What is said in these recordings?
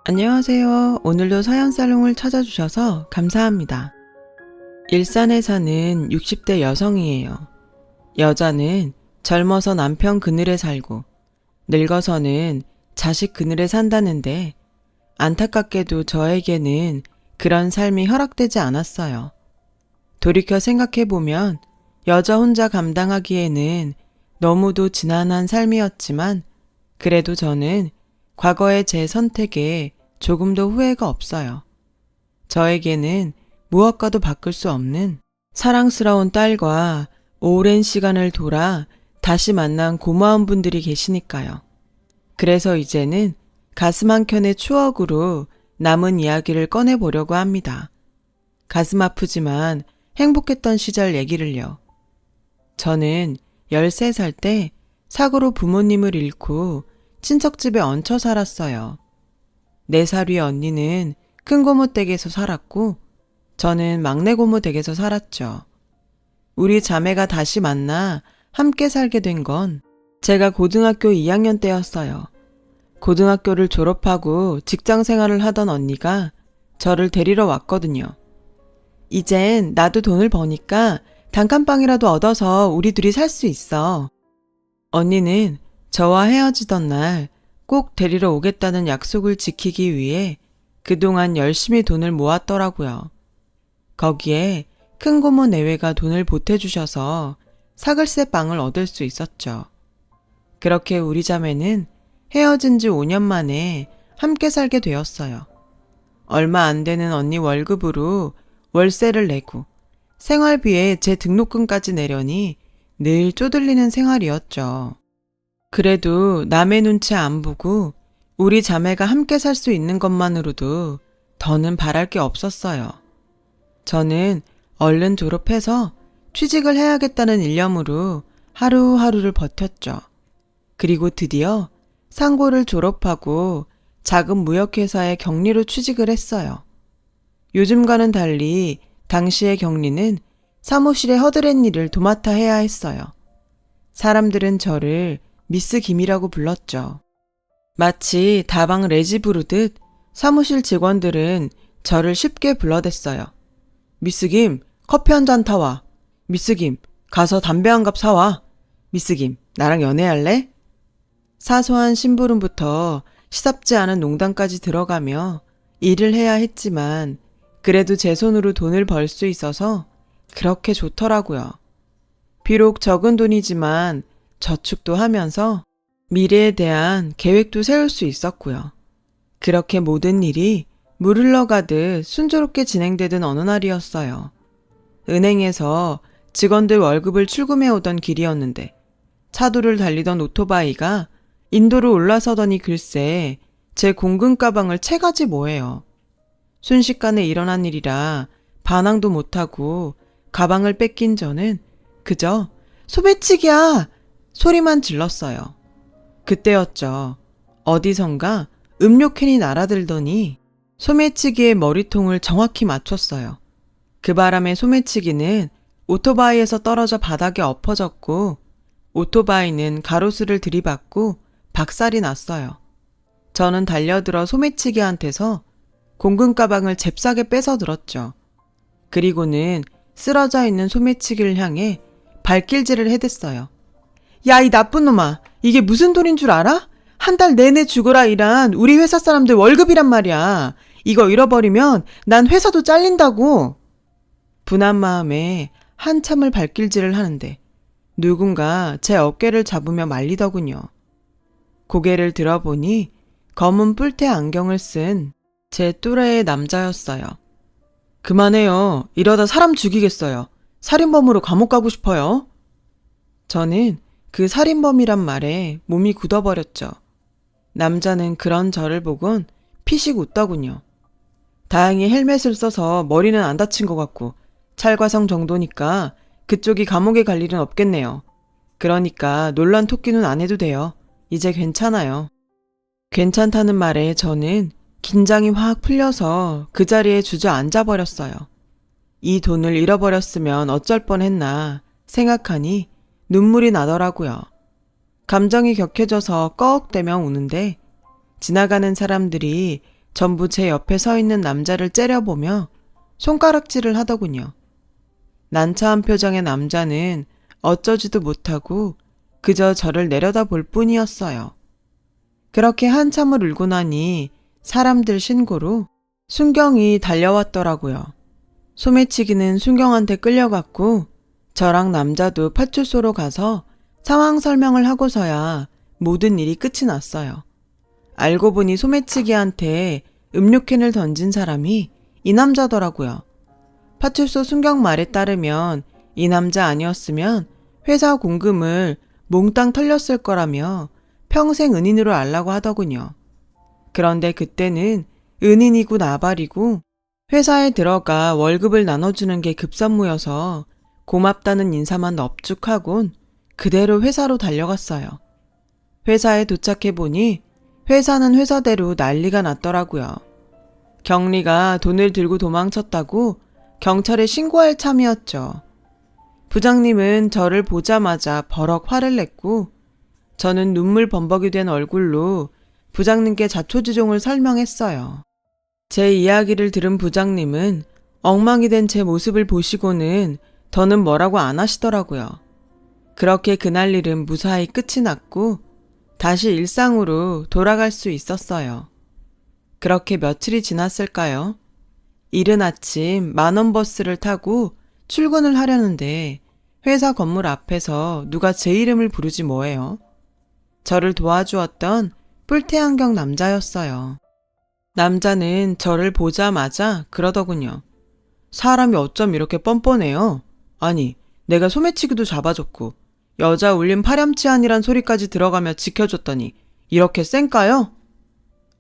안녕하세요. 오늘도 사연살롱을 찾아주셔서 감사합니다. 일산에 사는 60대 여성이에요. 여자는 젊어서 남편 그늘에 살고 늙어서는 자식 그늘에 산다는데 안타깝게도 저에게는 그런 삶이 허락되지 않았어요. 돌이켜 생각해보면 여자 혼자 감당하기에는 너무도 지난한 삶이었지만 그래도 저는 과거의 제 선택에 조금도 후회가 없어요. 저에게는 무엇과도 바꿀 수 없는 사랑스러운 딸과 오랜 시간을 돌아 다시 만난 고마운 분들이 계시니까요. 그래서 이제는 가슴 한켠의 추억으로 남은 이야기를 꺼내보려고 합니다. 가슴 아프지만 행복했던 시절 얘기를요. 저는 13살 때 사고로 부모님을 잃고 친척집에 얹혀 살았어요. 4살 위 언니는 큰 고모 댁에서 살았고 저는 막내 고모 댁에서 살았죠. 우리 자매가 다시 만나 함께 살게 된 건 제가 고등학교 2학년 때였어요. 고등학교를 졸업하고 직장 생활을 하던 언니가 저를 데리러 왔거든요. 이젠 나도 돈을 버니까 단칸방이라도 얻어서 우리 둘이 살 수 있어. 언니는 저와 헤어지던 날 꼭 데리러 오겠다는 약속을 지키기 위해 그동안 열심히 돈을 모았더라고요. 거기에 큰 고모 내외가 돈을 보태주셔서 사글세 빵을 얻을 수 있었죠. 그렇게 우리 자매는 헤어진 지 5년 만에 함께 살게 되었어요. 얼마 안 되는 언니 월급으로 월세를 내고 생활비에 제 등록금까지 내려니 늘 쪼들리는 생활이었죠. 그래도 남의 눈치 안 보고 우리 자매가 함께 살 수 있는 것만으로도 더는 바랄 게 없었어요. 저는 얼른 졸업해서 취직을 해야겠다는 일념으로 하루하루를 버텼죠. 그리고 드디어 상고를 졸업하고 작은 무역회사에 격리로 취직을 했어요. 요즘과는 달리 당시의 격리는 사무실에 허드렛 일을 도맡아 해야 했어요. 사람들은 저를 미스 김이라고 불렀죠. 마치 다방 레지 부르듯 사무실 직원들은 저를 쉽게 불러댔어요. 미스 김, 커피 한 잔 타와. 미스 김, 가서 담배 한 갑 사와. 미스 김, 나랑 연애할래? 사소한 심부름부터 시sap지 않은 농담까지 들어가며 일을 해야 했지만 그래도 제 손으로 돈을 벌 수 있어서 그렇게 좋더라고요. 비록 적은 돈이지만 저축도 하면서 미래에 대한 계획도 세울 수 있었고요. 그렇게 모든 일이 물 흘러가듯 순조롭게 진행되던 어느 날이었어요. 은행에서 직원들 월급을 출금해 오던 길이었는데 차도를 달리던 오토바이가 인도로 올라서더니 글쎄 제 공금 가방을 채가지 뭐예요. 순식간에 일어난 일이라 반항도 못하고 가방을 뺏긴 저는 그저 소매치기야! 소리만 질렀어요. 그때였죠. 어디선가 음료캔이 날아들더니 소매치기의 머리통을 정확히 맞췄어요. 그 바람에 소매치기는 오토바이에서 떨어져 바닥에 엎어졌고 오토바이는 가로수를 들이받고 박살이 났어요. 저는 달려들어 소매치기한테서 공금 가방을 잽싸게 뺏어 들었죠. 그리고는 쓰러져 있는 소매치기를 향해 발길질을 해댔어요. 야, 이 나쁜 놈아. 이게 무슨 돈인 줄 알아? 한 달 내내 죽어라 일한 우리 회사 사람들 월급이란 말이야. 이거 잃어버리면 난 회사도 잘린다고. 분한 마음에 한참을 발길질을 하는데 누군가 제 어깨를 잡으며 말리더군요. 고개를 들어보니 검은 뿔테 안경을 쓴 제 또래의 남자였어요. 그만해요. 이러다 사람 죽이겠어요. 살인범으로 감옥 가고 싶어요. 저는 그 살인범이란 말에 몸이 굳어버렸죠. 남자는 그런 저를 보곤 피식 웃더군요. 다행히 헬멧을 써서 머리는 안 다친 것 같고 찰과성 정도니까 그쪽이 감옥에 갈 일은 없겠네요. 그러니까 놀란 토끼는 안 해도 돼요. 이제 괜찮아요. 괜찮다는 말에 저는 긴장이 확 풀려서 그 자리에 주저앉아 버렸어요. 이 돈을 잃어버렸으면 어쩔 뻔했나 생각하니 눈물이 나더라고요. 감정이 격해져서 꺽대며 우는데 지나가는 사람들이 전부 제 옆에 서 있는 남자를 째려보며 손가락질을 하더군요. 난처한 표정의 남자는 어쩌지도 못하고 그저 저를 내려다볼 뿐이었어요. 그렇게 한참을 울고 나니 사람들 신고로 순경이 달려왔더라고요. 소매치기는 순경한테 끌려갔고 저랑 남자도 파출소로 가서 상황 설명을 하고서야 모든 일이 끝이 났어요. 알고 보니 소매치기한테 음료캔을 던진 사람이 이 남자더라고요. 파출소 순경 말에 따르면 이 남자 아니었으면 회사 공금을 몽땅 털렸을 거라며 평생 은인으로 알라고 하더군요. 그런데 그때는 은인이고 나발이고 회사에 들어가 월급을 나눠주는 게 급선무여서 고맙다는 인사만 넙죽하곤 그대로 회사로 달려갔어요. 회사에 도착해보니 회사는 회사대로 난리가 났더라고요. 경리가 돈을 들고 도망쳤다고 경찰에 신고할 참이었죠. 부장님은 저를 보자마자 버럭 화를 냈고 저는 눈물 범벅이 된 얼굴로 부장님께 자초지종을 설명했어요. 제 이야기를 들은 부장님은 엉망이 된 제 모습을 보시고는 더는 뭐라고 안 하시더라고요. 그렇게 그날 일은 무사히 끝이 났고 다시 일상으로 돌아갈 수 있었어요. 그렇게 며칠이 지났을까요? 이른 아침 만원 버스를 타고 출근을 하려는데 회사 건물 앞에서 누가 제 이름을 부르지 뭐예요. 저를 도와주었던 뿔테안경 남자였어요. 남자는 저를 보자마자 그러더군요. 사람이 어쩜 이렇게 뻔뻔해요? 아니, 내가 소매치기도 잡아줬고 여자 울림 파렴치한이란 소리까지 들어가며 지켜줬더니 이렇게 쌩까요?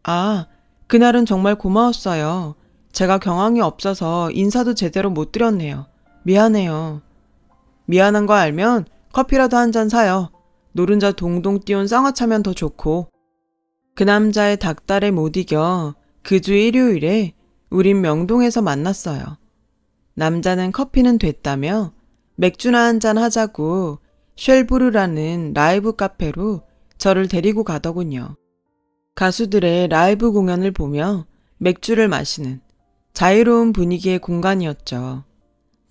아, 그날은 정말 고마웠어요. 제가 경황이 없어서 인사도 제대로 못 드렸네요. 미안해요. 미안한 거 알면 커피라도 한 잔 사요. 노른자 동동 띄운 쌍화차면 더 좋고. 그 남자의 닭달에 못 이겨 그 주 일요일에 우린 명동에서 만났어요. 남자는 커피는 됐다며 맥주나 한잔 하자고 쉘브르라는 라이브 카페로 저를 데리고 가더군요. 가수들의 라이브 공연을 보며 맥주를 마시는 자유로운 분위기의 공간이었죠.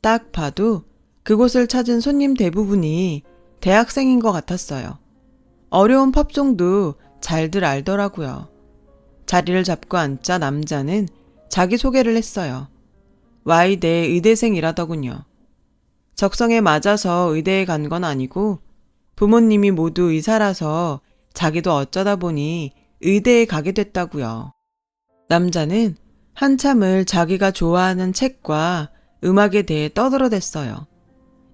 딱 봐도 그곳을 찾은 손님 대부분이 대학생인 것 같았어요. 어려운 팝송도 잘들 알더라고요. 자리를 잡고 앉자 남자는 자기소개를 했어요. Y대 의대생이라더군요. 적성에 맞아서 의대에 간 건 아니고 부모님이 모두 의사라서 자기도 어쩌다 보니 의대에 가게 됐다고요. 남자는 한참을 자기가 좋아하는 책과 음악에 대해 떠들어댔어요.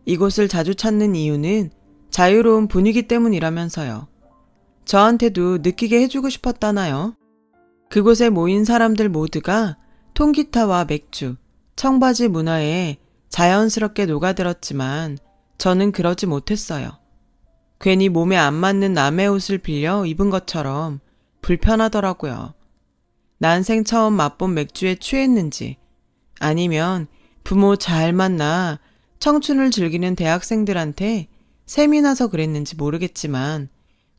이곳을 자주 찾는 이유는 자유로운 분위기 때문이라면서요. 저한테도 느끼게 해주고 싶었다나요? 그곳에 모인 사람들 모두가 통기타와 맥주, 청바지 문화에 자연스럽게 녹아들었지만 저는 그러지 못했어요. 괜히 몸에 안 맞는 남의 옷을 빌려 입은 것처럼 불편하더라고요. 난생 처음 맛본 맥주에 취했는지 아니면 부모 잘 만나 청춘을 즐기는 대학생들한테 셈이 나서 그랬는지 모르겠지만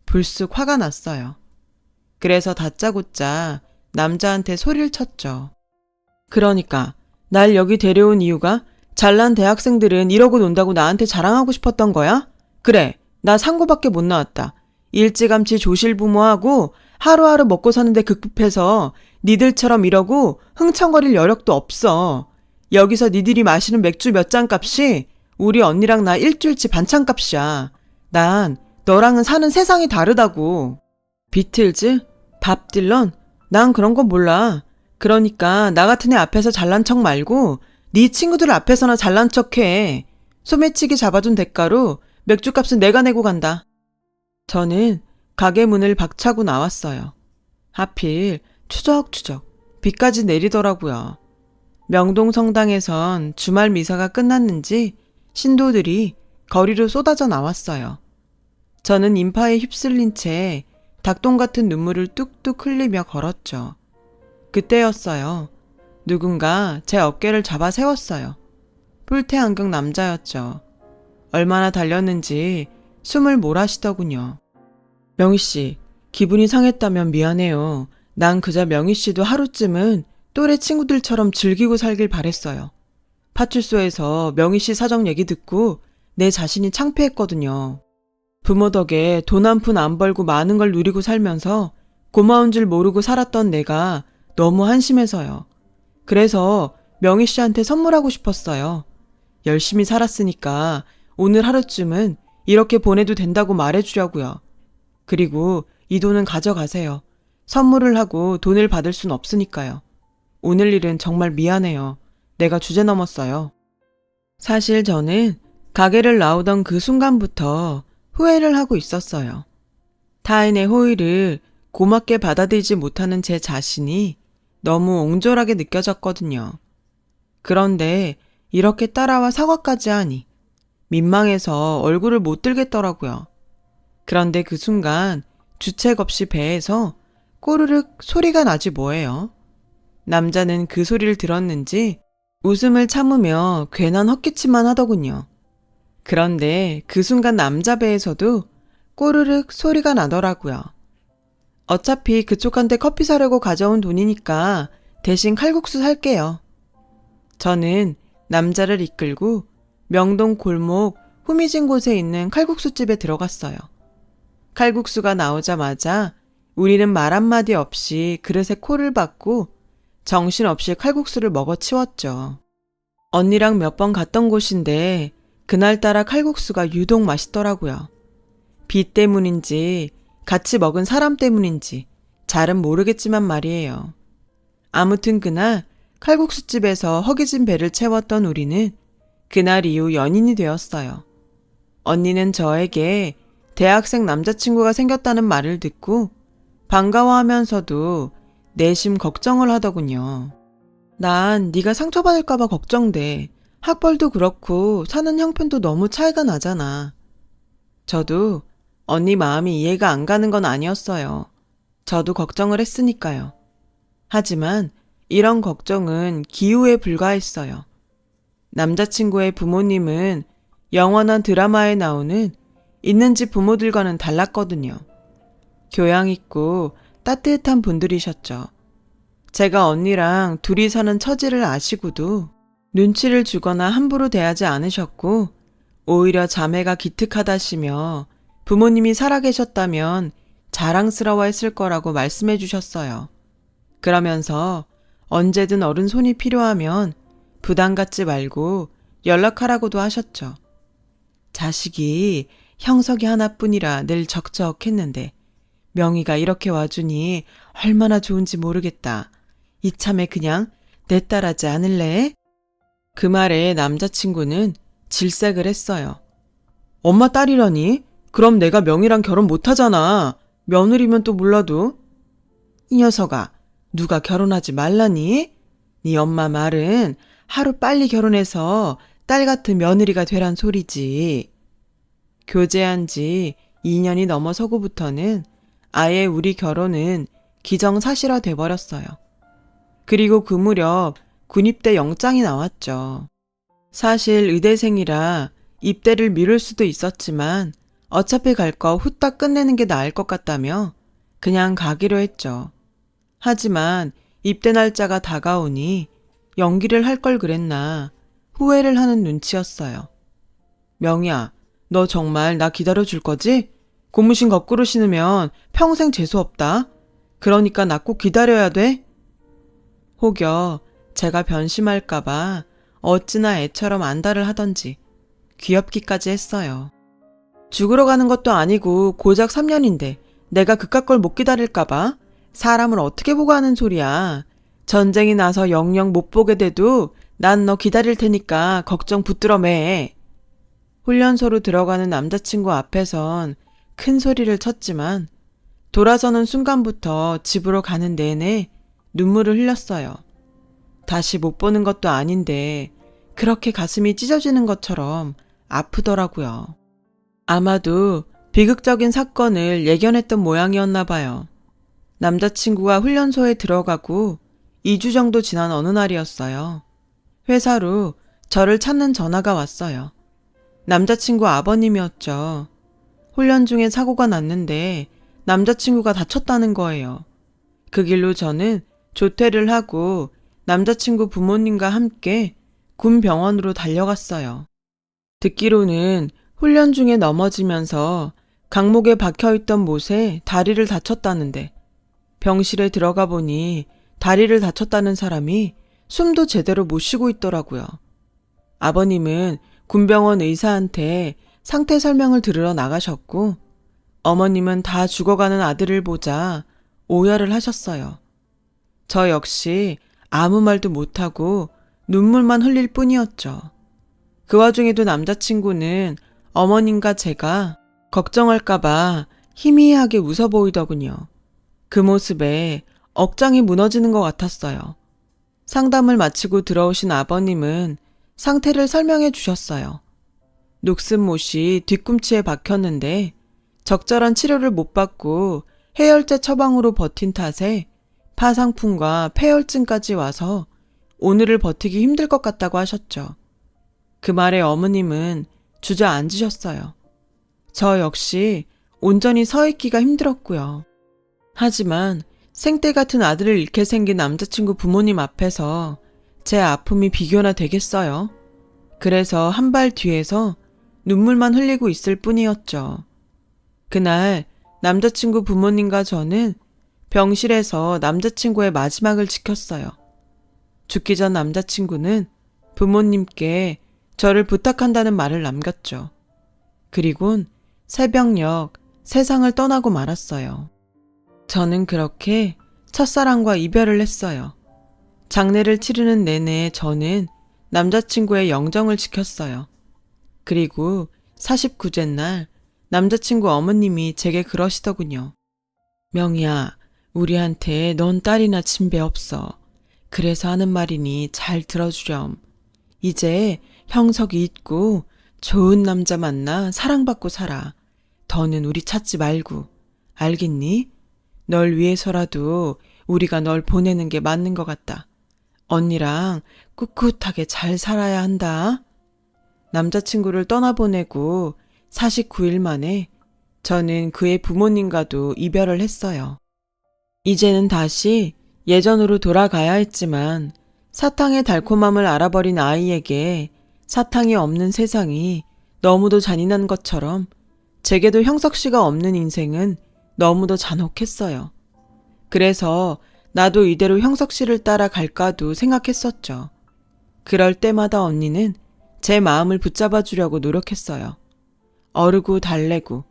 불쑥 화가 났어요. 그래서 다짜고짜 남자한테 소리를 쳤죠. 그러니까 날 여기 데려온 이유가 잘난 대학생들은 이러고 논다고 나한테 자랑하고 싶었던 거야? 그래, 나 상고밖에 못 나왔다. 일찌감치 조실부모하고 하루하루 먹고 사는데 급급해서 니들처럼 이러고 흥청거릴 여력도 없어. 여기서 니들이 마시는 맥주 몇 잔 값이 우리 언니랑 나 일주일치 반찬 값이야. 난 너랑은 사는 세상이 다르다고. 비틀즈? 밥 딜런? 난 그런 건 몰라. 그러니까 나 같은 애 앞에서 잘난 척 말고 네 친구들 앞에서나 잘난 척해. 소매치기 잡아준 대가로 맥주값은 내가 내고 간다. 저는 가게 문을 박차고 나왔어요. 하필 추적추적 비까지 내리더라고요. 명동 성당에선 주말 미사가 끝났는지 신도들이 거리로 쏟아져 나왔어요. 저는 인파에 휩쓸린 채 닭똥 같은 눈물을 뚝뚝 흘리며 걸었죠. 그때였어요. 누군가 제 어깨를 잡아 세웠어요. 뿔테 안경 남자였죠. 얼마나 달렸는지 숨을 몰아쉬더군요. 명희씨, 기분이 상했다면 미안해요. 난 그저 명희 씨도 하루쯤은 또래 친구들처럼 즐기고 살길 바랬어요. 파출소에서 명희 씨 사정 얘기 듣고 내 자신이 창피했거든요. 부모 덕에 돈 한 푼 안 벌고 많은 걸 누리고 살면서 고마운 줄 모르고 살았던 내가 너무 한심해서요. 그래서 명희 씨한테 선물하고 싶었어요. 열심히 살았으니까 오늘 하루쯤은 이렇게 보내도 된다고 말해주려고요. 그리고 이 돈은 가져가세요. 선물을 하고 돈을 받을 순 없으니까요. 오늘 일은 정말 미안해요. 내가 주제 넘었어요. 사실 저는 가게를 나오던 그 순간부터 후회를 하고 있었어요. 타인의 호의를 고맙게 받아들이지 못하는 제 자신이 너무 옹졸하게 느껴졌거든요. 그런데 이렇게 따라와 사과까지 하니 민망해서 얼굴을 못 들겠더라고요. 그런데 그 순간 주책 없이 배에서 꼬르륵 소리가 나지 뭐예요. 남자는 그 소리를 들었는지 웃음을 참으며 괜한 헛기침만 하더군요. 그런데 그 순간 남자 배에서도 꼬르륵 소리가 나더라고요. 어차피 그쪽한테 커피 사려고 가져온 돈이니까 대신 칼국수 살게요. 저는 남자를 이끌고 명동 골목 후미진 곳에 있는 칼국수집에 들어갔어요. 칼국수가 나오자마자 우리는 말 한마디 없이 그릇에 코를 박고 정신없이 칼국수를 먹어 치웠죠. 언니랑 몇 번 갔던 곳인데 그날따라 칼국수가 유독 맛있더라고요. 비 때문인지 같이 먹은 사람 때문인지 잘은 모르겠지만 말이에요. 아무튼 그날 칼국수집에서 허기진 배를 채웠던 우리는 그날 이후 연인이 되었어요. 언니는 저에게 대학생 남자친구가 생겼다는 말을 듣고 반가워하면서도 내심 걱정을 하더군요. 난 네가 상처받을까봐 걱정돼. 학벌도 그렇고 사는 형편도 너무 차이가 나잖아. 저도 언니 마음이 이해가 안 가는 건 아니었어요. 저도 걱정을 했으니까요. 하지만 이런 걱정은 기우에 불과했어요. 남자친구의 부모님은 영화나 드라마에 나오는 있는 집 부모들과는 달랐거든요. 교양 있고 따뜻한 분들이셨죠. 제가 언니랑 둘이 사는 처지를 아시고도 눈치를 주거나 함부로 대하지 않으셨고 오히려 자매가 기특하다시며 부모님이 살아계셨다면 자랑스러워했을 거라고 말씀해 주셨어요. 그러면서 언제든 어른 손이 필요하면 부담 갖지 말고 연락하라고도 하셨죠. 자식이 형석이 하나뿐이라 늘 적적했는데 명희가 이렇게 와주니 얼마나 좋은지 모르겠다. 이참에 그냥 내 딸하지 않을래? 그 말에 남자친구는 질색을 했어요. 엄마 딸이라니? 그럼 내가 명희랑 결혼 못하잖아. 며느리면 또 몰라도. 이 녀석아, 누가 결혼하지 말라니? 네 엄마 말은 하루 빨리 결혼해서 딸 같은 며느리가 되란 소리지. 교제한 지 2년이 넘어서고부터는 아예 우리 결혼은 기정사실화 돼버렸어요. 그리고 그 무렵 군입대 영장이 나왔죠. 사실 의대생이라 입대를 미룰 수도 있었지만 어차피 갈 거 후딱 끝내는 게 나을 것 같다며 그냥 가기로 했죠. 하지만 입대 날짜가 다가오니 연기를 할 걸 그랬나 후회를 하는 눈치였어요. 명희야, 너 정말 나 기다려줄 거지? 고무신 거꾸로 신으면 평생 재수없다. 그러니까 나 꼭 기다려야 돼. 혹여 제가 변심할까봐 어찌나 애처럼 안달을 하던지 귀엽기까지 했어요. 죽으러 가는 것도 아니고 고작 3년인데 내가 그깟 걸 못 기다릴까봐 사람을 어떻게 보고 하는 소리야. 전쟁이 나서 영영 못 보게 돼도 난 너 기다릴 테니까 걱정 붙들어 매. 훈련소로 들어가는 남자친구 앞에선 큰 소리를 쳤지만 돌아서는 순간부터 집으로 가는 내내 눈물을 흘렸어요. 다시 못 보는 것도 아닌데 그렇게 가슴이 찢어지는 것처럼 아프더라고요. 아마도 비극적인 사건을 예견했던 모양이었나 봐요. 남자친구가 훈련소에 들어가고 2주 정도 지난 어느 날이었어요. 회사로 저를 찾는 전화가 왔어요. 남자친구 아버님이었죠. 훈련 중에 사고가 났는데 남자친구가 다쳤다는 거예요. 그 길로 저는 조퇴를 하고 남자친구 부모님과 함께 군 병원으로 달려갔어요. 듣기로는 훈련 중에 넘어지면서 강목에 박혀있던 못에 다리를 다쳤다는데 병실에 들어가 보니 다리를 다쳤다는 사람이 숨도 제대로 못 쉬고 있더라고요. 아버님은 군병원 의사한테 상태 설명을 들으러 나가셨고 어머님은 다 죽어가는 아들을 보자 오열을 하셨어요. 저 역시 아무 말도 못하고 눈물만 흘릴 뿐이었죠. 그 와중에도 남자친구는 어머님과 제가 걱정할까봐 희미하게 웃어 보이더군요. 그 모습에 억장이 무너지는 것 같았어요. 상담을 마치고 들어오신 아버님은 상태를 설명해 주셨어요. 녹슨못이 뒤꿈치에 박혔는데 적절한 치료를 못 받고 해열제 처방으로 버틴 탓에 파상풍과 폐혈증까지 와서 오늘을 버티기 힘들 것 같다고 하셨죠. 그 말에 어머님은 주저앉으셨어요. 저 역시 온전히 서 있기가 힘들었고요. 하지만 생떼 같은 아들을 잃게 생긴 남자친구 부모님 앞에서 제 아픔이 비교나 되겠어요? 그래서 한 발 뒤에서 눈물만 흘리고 있을 뿐이었죠. 그날 남자친구 부모님과 저는 병실에서 남자친구의 마지막을 지켰어요. 죽기 전 남자친구는 부모님께 저를 부탁한다는 말을 남겼죠. 그리곤 새벽녘 세상을 떠나고 말았어요. 저는 그렇게 첫사랑과 이별을 했어요. 장례를 치르는 내내 저는 남자친구의 영정을 지켰어요. 그리고 49째 날 남자친구 어머님이 제게 그러시더군요. 명희야, 우리한테 넌 딸이나 친배 없어. 그래서 하는 말이니 잘 들어주렴. 이제 형석이 있고 좋은 남자 만나 사랑받고 살아. 더는 우리 찾지 말고. 알겠니? 널 위해서라도 우리가 널 보내는 게 맞는 것 같다. 언니랑 꿋꿋하게 잘 살아야 한다. 남자친구를 떠나보내고 49일 만에 저는 그의 부모님과도 이별을 했어요. 이제는 다시 예전으로 돌아가야 했지만 사탕의 달콤함을 알아버린 아이에게 사탕이 없는 세상이 너무도 잔인한 것처럼 제게도 형석 씨가 없는 인생은 너무도 잔혹했어요. 그래서 나도 이대로 형석 씨를 따라 갈까도 생각했었죠. 그럴 때마다 언니는 제 마음을 붙잡아 주려고 노력했어요. 어르고 달래고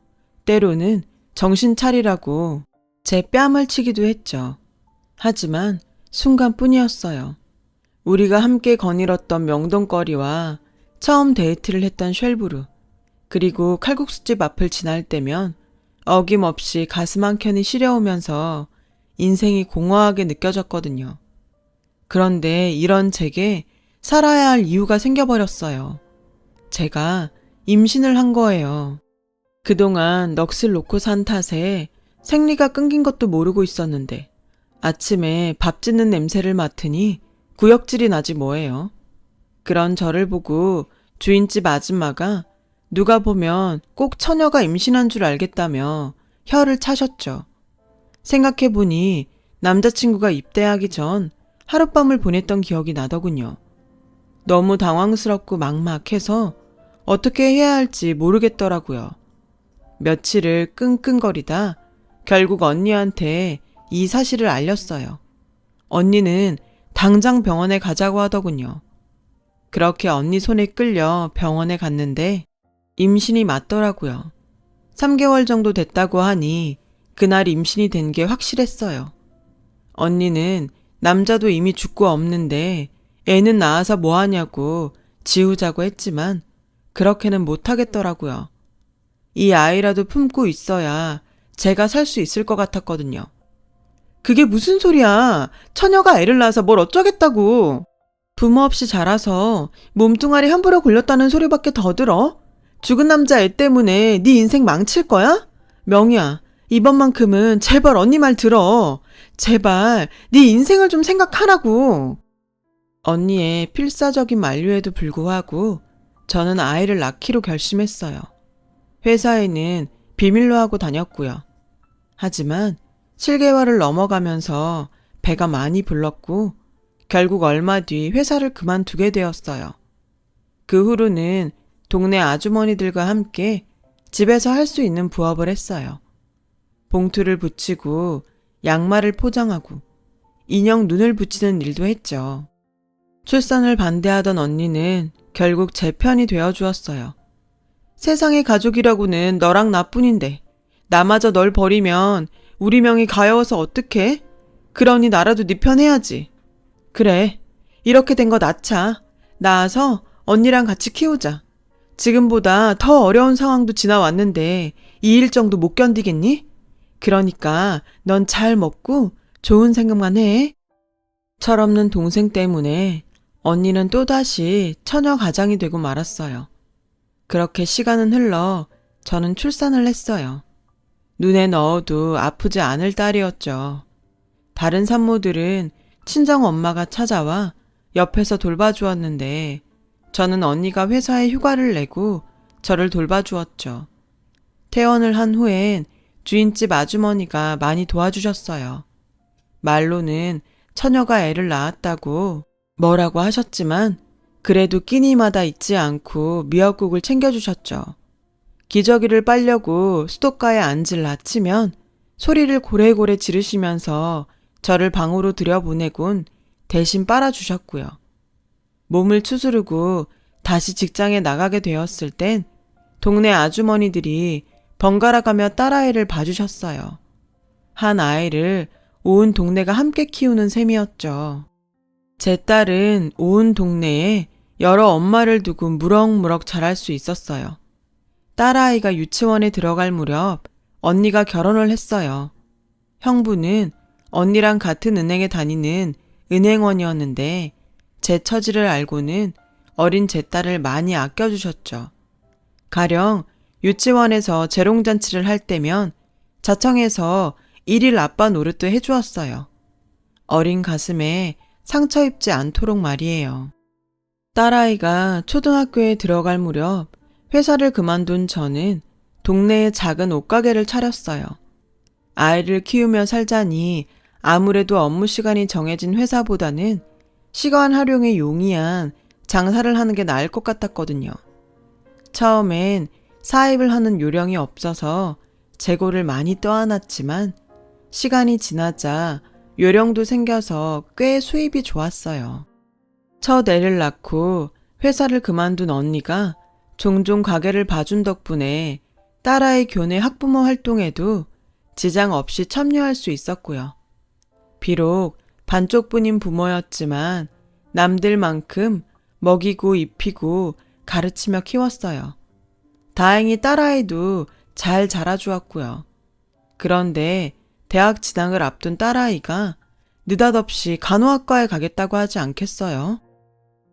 때로는 정신 차리라고 제 뺨을 치기도 했죠. 하지만 순간뿐이었어요. 우리가 함께 거닐었던 명동거리와 처음 데이트를 했던 쉘브르, 그리고 칼국수집 앞을 지날 때면 어김없이 가슴 한켠이 시려우면서 인생이 공허하게 느껴졌거든요. 그런데 이런 제게 살아야 할 이유가 생겨버렸어요. 제가 임신을 한 거예요. 그동안 넋을 놓고 산 탓에 생리가 끊긴 것도 모르고 있었는데 아침에 밥 짓는 냄새를 맡으니 구역질이 나지 뭐예요. 그런 저를 보고 주인집 아줌마가 누가 보면 꼭 처녀가 임신한 줄 알겠다며 혀를 차셨죠. 생각해보니 남자친구가 입대하기 전 하룻밤을 보냈던 기억이 나더군요. 너무 당황스럽고 막막해서 어떻게 해야 할지 모르겠더라고요. 며칠을 끙끙거리다 결국 언니한테 이 사실을 알렸어요. 언니는 당장 병원에 가자고 하더군요. 그렇게 언니 손에 끌려 병원에 갔는데 임신이 맞더라고요. 3개월 정도 됐다고 하니 그날 임신이 된 게 확실했어요. 언니는 남자도 이미 죽고 없는데 애는 낳아서 뭐하냐고 지우자고 했지만 그렇게는 못하겠더라고요. 이 아이라도 품고 있어야 제가 살 수 있을 것 같았거든요. 그게 무슨 소리야. 처녀가 애를 낳아서 뭘 어쩌겠다고. 부모 없이 자라서 몸뚱아리 함부로 골렸다는 소리밖에 더 들어? 죽은 남자 애 때문에 네 인생 망칠 거야? 명희야, 이번만큼은 제발 언니 말 들어. 제발 네 인생을 좀 생각하라고. 언니의 필사적인 만류에도 불구하고 저는 아이를 낳기로 결심했어요. 회사에는 비밀로 하고 다녔고요. 하지만 7개월을 넘어가면서 배가 많이 불렀고 결국 얼마 뒤 회사를 그만두게 되었어요. 그 후로는 동네 아주머니들과 함께 집에서 할 수 있는 부업을 했어요. 봉투를 붙이고 양말을 포장하고 인형 눈을 붙이는 일도 했죠. 출산을 반대하던 언니는 결국 제 편이 되어주었어요. 세상의 가족이라고는 너랑 나뿐인데 나마저 널 버리면 우리 명이 가여워서 어떡해? 그러니 나라도 네 편 해야지. 그래, 이렇게 된 거 낳자. 낳아서 언니랑 같이 키우자. 지금보다 더 어려운 상황도 지나왔는데 이 일정도 못 견디겠니? 그러니까 넌 잘 먹고 좋은 생각만 해. 철없는 동생 때문에 언니는 또다시 처녀 가장이 되고 말았어요. 그렇게 시간은 흘러 저는 출산을 했어요. 눈에 넣어도 아프지 않을 딸이었죠. 다른 산모들은 친정 엄마가 찾아와 옆에서 돌봐주었는데 저는 언니가 회사에 휴가를 내고 저를 돌봐주었죠. 퇴원을 한 후엔 주인집 아주머니가 많이 도와주셨어요. 말로는 처녀가 애를 낳았다고 뭐라고 하셨지만 그래도 끼니마다 잊지 않고 미역국을 챙겨주셨죠. 기저귀를 빨려고 수도가에 앉을 낳치면 소리를 고래고래 지르시면서 저를 방으로 들여보내곤 대신 빨아주셨고요. 몸을 추스르고 다시 직장에 나가게 되었을 땐 동네 아주머니들이 번갈아가며 딸아이를 봐주셨어요. 한 아이를 온 동네가 함께 키우는 셈이었죠. 제 딸은 온 동네에 여러 엄마를 두고 무럭무럭 자랄 수 있었어요. 딸아이가 유치원에 들어갈 무렵 언니가 결혼을 했어요. 형부는 언니랑 같은 은행에 다니는 은행원이었는데 제 처지를 알고는 어린 제 딸을 많이 아껴주셨죠. 가령 유치원에서 재롱잔치를 할 때면 자청해서 일일 아빠 노릇도 해주었어요. 어린 가슴에 상처 입지 않도록 말이에요. 딸아이가 초등학교에 들어갈 무렵 회사를 그만둔 저는 동네에 작은 옷가게를 차렸어요. 아이를 키우며 살자니 아무래도 업무 시간이 정해진 회사보다는 시간 활용에 용이한 장사를 하는 게 나을 것 같았거든요. 처음엔 사입을 하는 요령이 없어서 재고를 많이 떠안았지만 시간이 지나자 요령도 생겨서 꽤 수입이 좋았어요. 첫 애를 낳고 회사를 그만둔 언니가 종종 가게를 봐준 덕분에 딸아이 교내 학부모 활동에도 지장 없이 참여할 수 있었고요. 비록 반쪽뿐인 부모였지만 남들만큼 먹이고 입히고 가르치며 키웠어요. 다행히 딸아이도 잘 자라주었고요. 그런데 대학 진학을 앞둔 딸아이가 느닷없이 간호학과에 가겠다고 하지 않겠어요?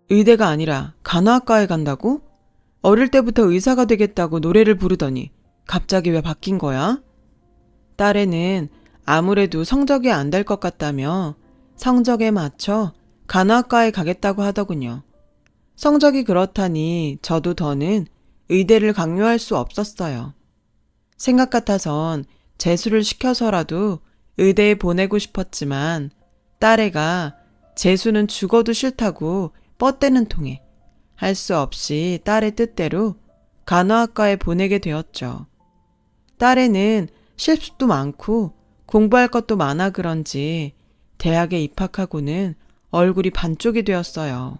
의대가 아니라 간호학과에 간다고? 어릴 때부터 의사가 되겠다고 노래를 부르더니 갑자기 왜 바뀐 거야? 딸애는 아무래도 성적이 안 될 것 같다며 성적에 맞춰 간호학과에 가겠다고 하더군요. 성적이 그렇다니 저도 더는 의대를 강요할 수 없었어요. 생각 같아선 재수를 시켜서라도 의대에 보내고 싶었지만 딸애가 재수는 죽어도 싫다고 뻗대는 통에 할 수 없이 딸의 뜻대로 간호학과에 보내게 되었죠. 딸애는 실습도 많고 공부할 것도 많아 그런지 대학에 입학하고는 얼굴이 반쪽이 되었어요.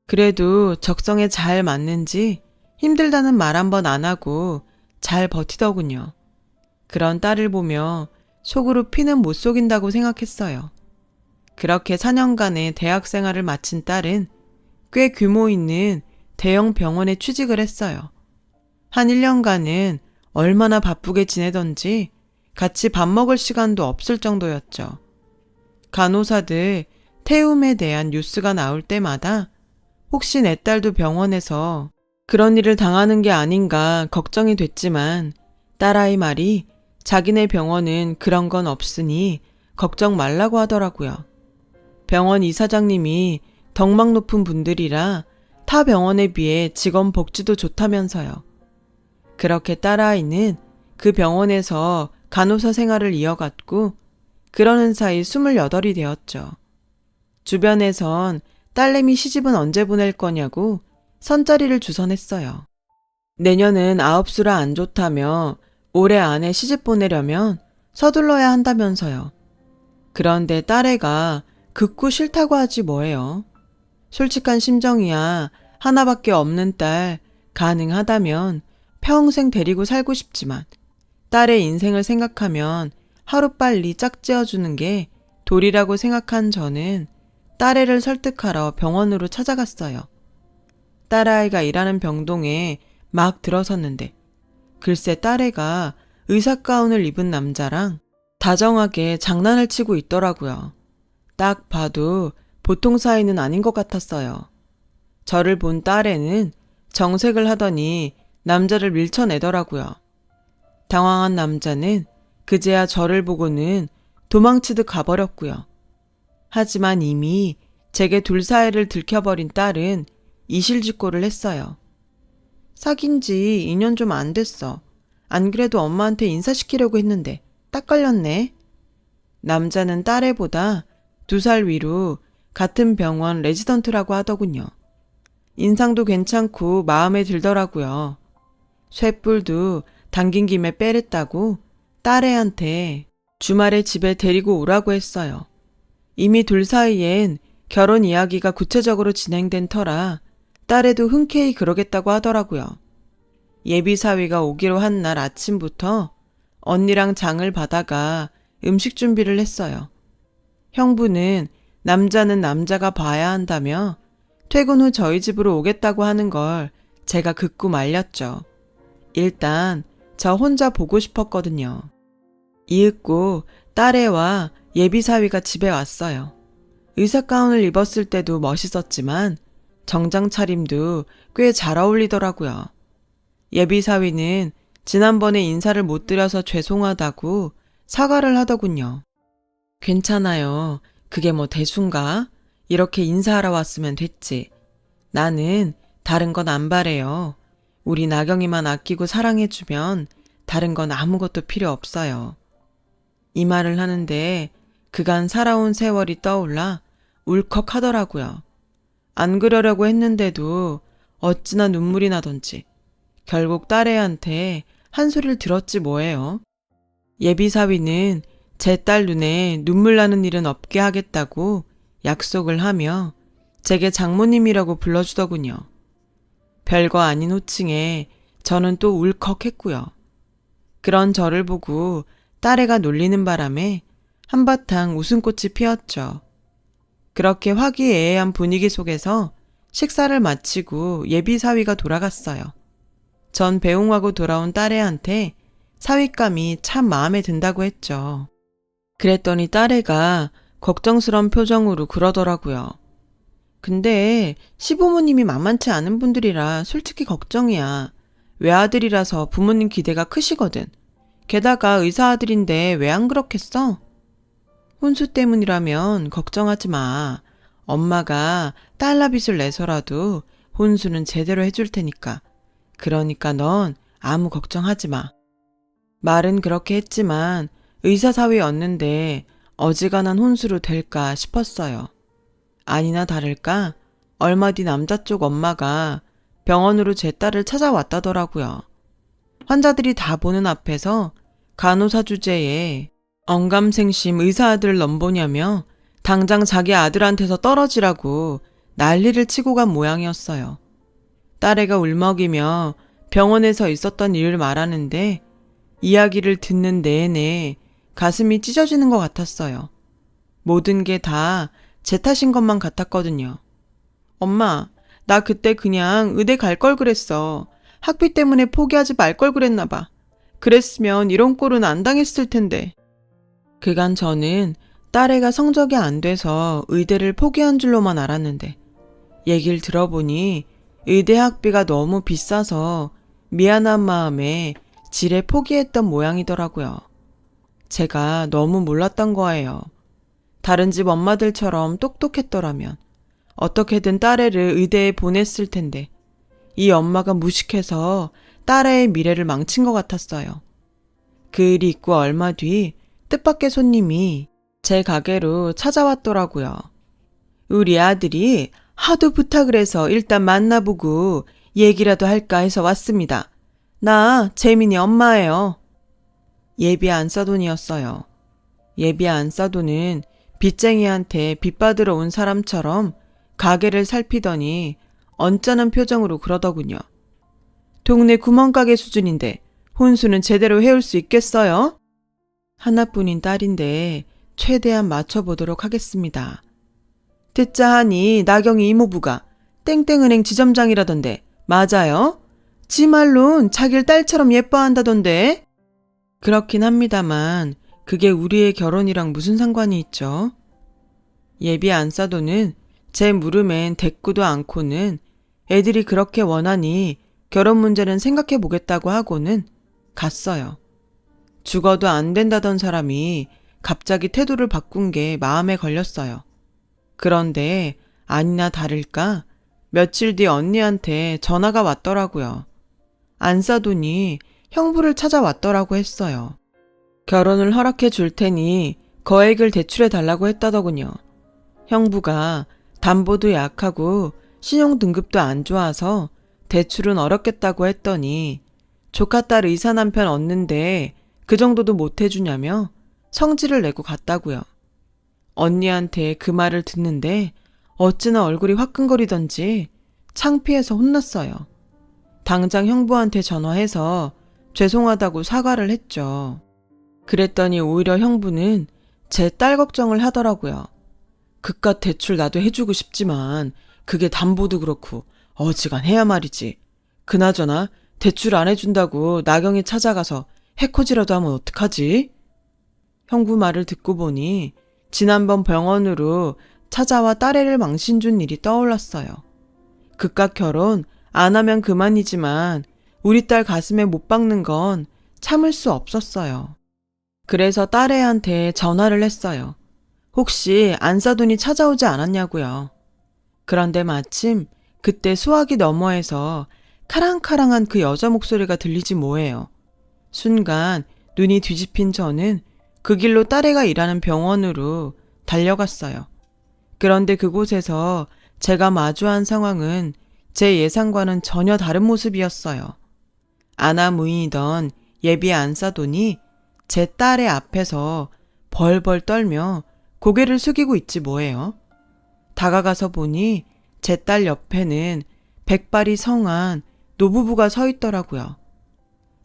그래도 적성에 잘 맞는지 힘들다는 말 한 번 안 하고 잘 버티더군요. 그런 딸을 보며 속으로 피는 못 속인다고 생각했어요. 그렇게 4년간의 대학 생활을 마친 딸은 꽤 규모 있는 대형 병원에 취직을 했어요. 한 1년간은 얼마나 바쁘게 지내던지 같이 밥 먹을 시간도 없을 정도였죠. 간호사들 태움에 대한 뉴스가 나올 때마다 혹시 내 딸도 병원에서 그런 일을 당하는 게 아닌가 걱정이 됐지만 딸아이 말이 자기네 병원은 그런 건 없으니 걱정 말라고 하더라고요. 병원 이사장님이 덕망 높은 분들이라 타 병원에 비해 직원 복지도 좋다면서요. 그렇게 딸아이는 그 병원에서 간호사 생활을 이어갔고 그러는 사이 28이 되었죠. 주변에선 딸내미 시집은 언제 보낼 거냐고 선자리를 주선했어요. 내년은 아홉수라 안 좋다며 올해 안에 시집 보내려면 서둘러야 한다면서요. 그런데 딸애가 극구 싫다고 하지 뭐예요. 솔직한 심정이야. 하나밖에 없는 딸 가능하다면 평생 데리고 살고 싶지만 딸의 인생을 생각하면 하루빨리 짝지어주는 게 도리라고 생각한 저는 딸애를 설득하러 병원으로 찾아갔어요. 딸아이가 일하는 병동에 막 들어섰는데 글쎄 딸애가 의사 가운을 입은 남자랑 다정하게 장난을 치고 있더라고요. 딱 봐도 보통 사이는 아닌 것 같았어요. 저를 본 딸애는 정색을 하더니 남자를 밀쳐내더라고요. 당황한 남자는 그제야 저를 보고는 도망치듯 가버렸고요. 하지만 이미 제게 둘 사이를 들켜버린 딸은 이실직고를 했어요. 사귄 지 2년 좀 안 됐어. 안 그래도 엄마한테 인사시키려고 했는데 딱 걸렸네. 남자는 딸애보다 2살 위로 같은 병원 레지던트라고 하더군요. 인상도 괜찮고 마음에 들더라고요. 쇳불도 당긴 김에 빼랬다고 딸애한테 주말에 집에 데리고 오라고 했어요. 이미 둘 사이엔 결혼 이야기가 구체적으로 진행된 터라 딸애도 흔쾌히 그러겠다고 하더라고요. 예비사위가 오기로 한 날 아침부터 언니랑 장을 봐다가 음식 준비를 했어요. 형부는 남자는 남자가 봐야 한다며 퇴근 후 저희 집으로 오겠다고 하는 걸 제가 극구 말렸죠. 일단 저 혼자 보고 싶었거든요. 이윽고 딸애와 예비사위가 집에 왔어요. 의사가운을 입었을 때도 멋있었지만 정장 차림도 꽤 잘 어울리더라고요. 예비사위는 지난번에 인사를 못 드려서 죄송하다고 사과를 하더군요. 괜찮아요. 그게 뭐 대수인가? 이렇게 인사하러 왔으면 됐지. 나는 다른 건 안 바래요. 우리 나경이만 아끼고 사랑해주면 다른 건 아무것도 필요 없어요. 이 말을 하는데 그간 살아온 세월이 떠올라 울컥하더라고요. 안 그러려고 했는데도 어찌나 눈물이 나던지 결국 딸애한테 한 소리를 들었지 뭐예요. 예비사위는 제 딸 눈에 눈물 나는 일은 없게 하겠다고 약속을 하며 제게 장모님이라고 불러주더군요. 별거 아닌 호칭에 저는 또 울컥했고요. 그런 저를 보고 딸애가 놀리는 바람에 한바탕 웃음꽃이 피었죠. 그렇게 화기애애한 분위기 속에서 식사를 마치고 예비사위가 돌아갔어요. 전 배웅하고 돌아온 딸애한테 사윗감이 참 마음에 든다고 했죠. 그랬더니 딸애가 걱정스러운 표정으로 그러더라고요. 근데 시부모님이 만만치 않은 분들이라 솔직히 걱정이야. 외아들이라서 부모님 기대가 크시거든. 게다가 의사 아들인데 왜 안 그렇겠어? 혼수 때문이라면 걱정하지 마. 엄마가 달러빚을 내서라도 혼수는 제대로 해줄 테니까. 그러니까 넌 아무 걱정하지 마. 말은 그렇게 했지만 의사사위였는데 어지간한 혼수로 될까 싶었어요. 아니나 다를까 얼마 뒤 남자 쪽 엄마가 병원으로 제 딸을 찾아왔다더라고요. 환자들이 다 보는 앞에서 간호사 주제에 언감생심 의사 아들을 넘보냐며 당장 자기 아들한테서 떨어지라고 난리를 치고 간 모양이었어요. 딸애가 울먹이며 병원에서 있었던 일을 말하는데 이야기를 듣는 내내 가슴이 찢어지는 것 같았어요. 모든 게 다 제 탓인 것만 같았거든요. 엄마, 나 그때 그냥 의대 갈 걸 그랬어. 학비 때문에 포기하지 말 걸 그랬나 봐. 그랬으면 이런 꼴은 안 당했을 텐데. 그간 저는 딸애가 성적이 안 돼서 의대를 포기한 줄로만 알았는데 얘기를 들어보니 의대 학비가 너무 비싸서 미안한 마음에 지레 포기했던 모양이더라고요. 제가 너무 몰랐던 거예요. 다른 집 엄마들처럼 똑똑했더라면 어떻게든 딸애를 의대에 보냈을 텐데 이 엄마가 무식해서 딸애의 미래를 망친 것 같았어요. 그 일이 있고 얼마 뒤 뜻밖의 손님이 제 가게로 찾아왔더라고요. 우리 아들이 하도 부탁을 해서 일단 만나보고 얘기라도 할까 해서 왔습니다. 나 재민이 엄마예요. 예비 안사돈이었어요. 예비 안사돈은 빚쟁이한테 빚 받으러 온 사람처럼 가게를 살피더니 언짢은 표정으로 그러더군요. 동네 구멍가게 수준인데 혼수는 제대로 해올 수 있겠어요? 하나뿐인 딸인데 최대한 맞춰보도록 하겠습니다. 듣자 하니 나경이 이모부가 땡땡은행 지점장이라던데 맞아요? 지 말론 자길 딸처럼 예뻐한다던데? 그렇긴 합니다만 그게 우리의 결혼이랑 무슨 상관이 있죠? 예비 안사돈은 제 물음엔 대꾸도 않고는 애들이 그렇게 원하니 결혼 문제는 생각해 보겠다고 하고는 갔어요. 죽어도 안 된다던 사람이 갑자기 태도를 바꾼 게 마음에 걸렸어요. 그런데 아니나 다를까 며칠 뒤 언니한테 전화가 왔더라고요. 안사돈이 형부를 찾아왔더라고 했어요. 결혼을 허락해 줄 테니 거액을 대출해 달라고 했다더군요. 형부가 담보도 약하고 신용등급도 안 좋아서 대출은 어렵겠다고 했더니 조카 딸 의사 남편 얻는데 그 정도도 못 해주냐며 성질을 내고 갔다고요. 언니한테 그 말을 듣는데 어찌나 얼굴이 화끈거리던지 창피해서 혼났어요. 당장 형부한테 전화해서 죄송하다고 사과를 했죠. 그랬더니 오히려 형부는 제 딸 걱정을 하더라고요. 그깟 대출 나도 해주고 싶지만 그게 담보도 그렇고 어지간해야 말이지. 그나저나 대출 안 해준다고 나경이 찾아가서 해코지라도 하면 어떡하지? 형부 말을 듣고 보니 지난번 병원으로 찾아와 딸애를 망신 준 일이 떠올랐어요. 그깟 결혼 안 하면 그만이지만 우리 딸 가슴에 못 박는 건 참을 수 없었어요. 그래서 딸애한테 전화를 했어요. 혹시 안사돈이 찾아오지 않았냐고요. 그런데 마침 그때 수화기 너머에서 카랑카랑한 그 여자 목소리가 들리지 뭐예요. 순간 눈이 뒤집힌 저는 그 길로 딸애가 일하는 병원으로 달려갔어요. 그런데 그곳에서 제가 마주한 상황은 제 예상과는 전혀 다른 모습이었어요. 아나무인이던 예비 안사돈이 제 딸의 앞에서 벌벌 떨며 고개를 숙이고 있지 뭐예요. 다가가서 보니 제 딸 옆에는 백발이 성한 노부부가 서 있더라고요.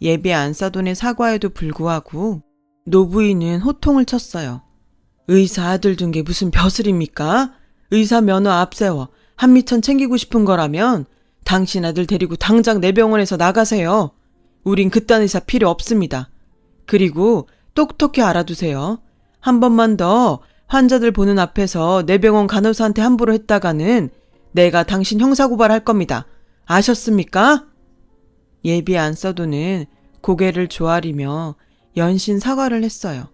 예비 안사돈의 사과에도 불구하고 노부인은 호통을 쳤어요. 의사 아들 둔 게 무슨 벼슬입니까? 의사 면허 앞세워 한미천 챙기고 싶은 거라면 당신 아들 데리고 당장 내 병원에서 나가세요. 우린 그딴 의사 필요 없습니다. 그리고 똑똑히 알아두세요. 한 번만 더 환자들 보는 앞에서 내 병원 간호사한테 함부로 했다가는 내가 당신 형사고발할 겁니다. 아셨습니까? 예비 안사돈은 고개를 조아리며 연신 사과를 했어요.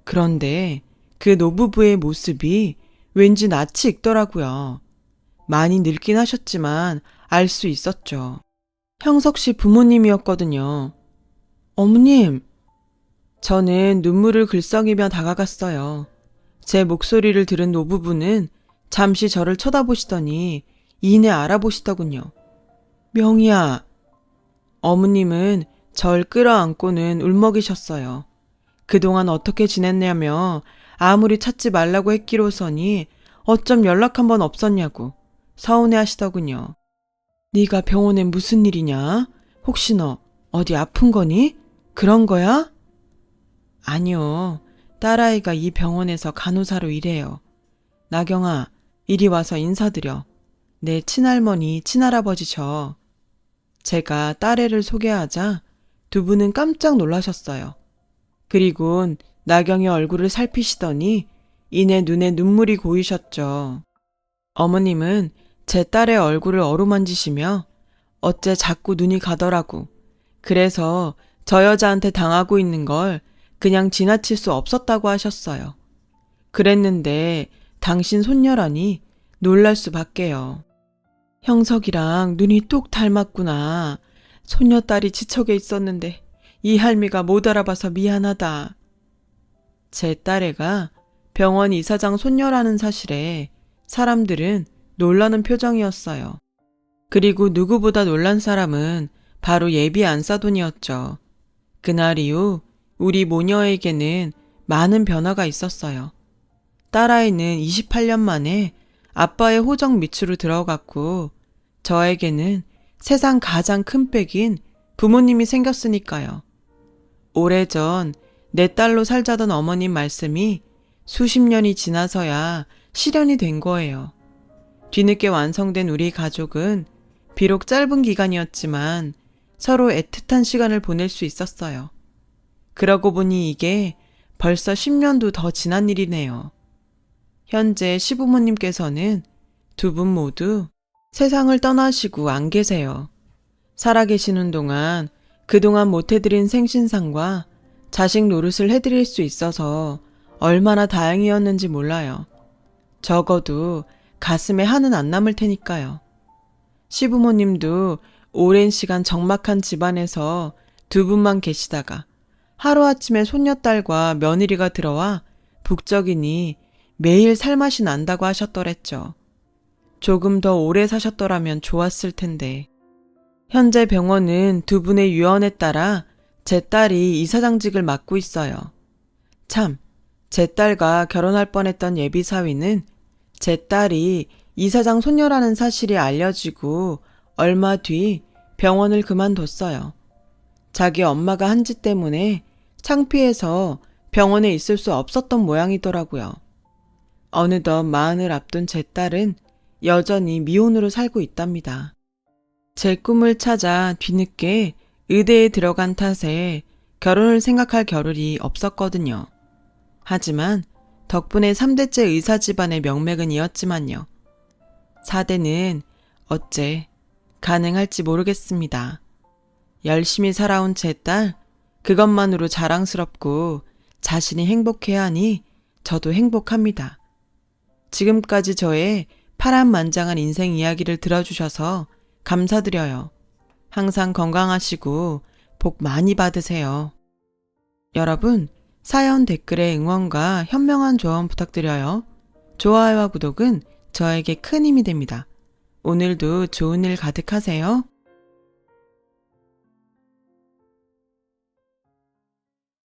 그런데 그 노부부의 모습이 왠지 낯이 익더라고요. 많이 늙긴 하셨지만 알 수 있었죠. 형석 씨 부모님이었거든요. 어머님! 저는 눈물을 글썽이며 다가갔어요. 제 목소리를 들은 노부부는 잠시 저를 쳐다보시더니 이내 알아보시더군요. 명희야. 어머님은 절 끌어안고는 울먹이셨어요. 그동안 어떻게 지냈냐며 아무리 찾지 말라고 했기로서니 어쩜 연락 한 번 없었냐고 서운해 하시더군요. 네가 병원에 무슨 일이냐? 혹시 너 어디 아픈 거니? 그런 거야? 아니요. 딸아이가 이 병원에서 간호사로 일해요. 나경아, 이리 와서 인사드려. 내 친할머니, 친할아버지셔. 제가 딸애를 소개하자 두 분은 깜짝 놀라셨어요. 그리곤 나경의 얼굴을 살피시더니 이내 눈에 눈물이 고이셨죠. 어머님은 제 딸의 얼굴을 어루만지시며 어째 자꾸 눈이 가더라고. 그래서 저 여자한테 당하고 있는 걸 그냥 지나칠 수 없었다고 하셨어요. 그랬는데 당신 손녀라니 놀랄 수밖에요. 형석이랑 눈이 똑 닮았구나. 손녀딸이 지척에 있었는데 이 할미가 못 알아봐서 미안하다. 제 딸애가 병원 이사장 손녀라는 사실에 사람들은 놀라는 표정이었어요. 그리고 누구보다 놀란 사람은 바로 예비 안사돈이었죠. 그날 이후 우리 모녀에게는 많은 변화가 있었어요. 딸아이는 28년 만에 아빠의 호적 밑으로 들어갔고 저에게는 세상 가장 큰 백인 부모님이 생겼으니까요. 오래전 내 딸로 살자던 어머님 말씀이 수십 년이 지나서야 실현이 된 거예요. 뒤늦게 완성된 우리 가족은 비록 짧은 기간이었지만 서로 애틋한 시간을 보낼 수 있었어요. 그러고 보니 이게 벌써 10년도 더 지난 일이네요. 현재 시부모님께서는 두 분 모두 세상을 떠나시고 안 계세요. 살아계시는 동안 그동안 못해드린 생신상과 자식 노릇을 해드릴 수 있어서 얼마나 다행이었는지 몰라요. 적어도 가슴에 한은 안 남을 테니까요. 시부모님도 오랜 시간 적막한 집안에서 두 분만 계시다가 하루아침에 손녀딸과 며느리가 들어와 북적이니 매일 살맛이 난다고 하셨더랬죠. 조금 더 오래 사셨더라면 좋았을 텐데. 현재 병원은 두 분의 유언에 따라 제 딸이 이사장직을 맡고 있어요. 참, 제 딸과 결혼할 뻔했던 예비 사위는 제 딸이 이사장 손녀라는 사실이 알려지고 얼마 뒤 병원을 그만뒀어요. 자기 엄마가 한 짓 때문에 창피해서 병원에 있을 수 없었던 모양이더라고요. 어느덧 마흔을 앞둔 제 딸은 여전히 미혼으로 살고 있답니다. 제 꿈을 찾아 뒤늦게 의대에 들어간 탓에 결혼을 생각할 겨를이 없었거든요. 하지만 덕분에 3대째 의사 집안의 명맥은 이었지만요. 4대는 어째 가능할지 모르겠습니다. 열심히 살아온 제 딸, 그것만으로 자랑스럽고 자신이 행복해야 하니 저도 행복합니다. 지금까지 저의 파란만장한 인생 이야기를 들어주셔서 감사드려요. 항상 건강하시고 복 많이 받으세요. 여러분, 사연 댓글에 응원과 현명한 조언 부탁드려요. 좋아요와 구독은 저에게 큰 힘이 됩니다. 오늘도 좋은 일 가득하세요.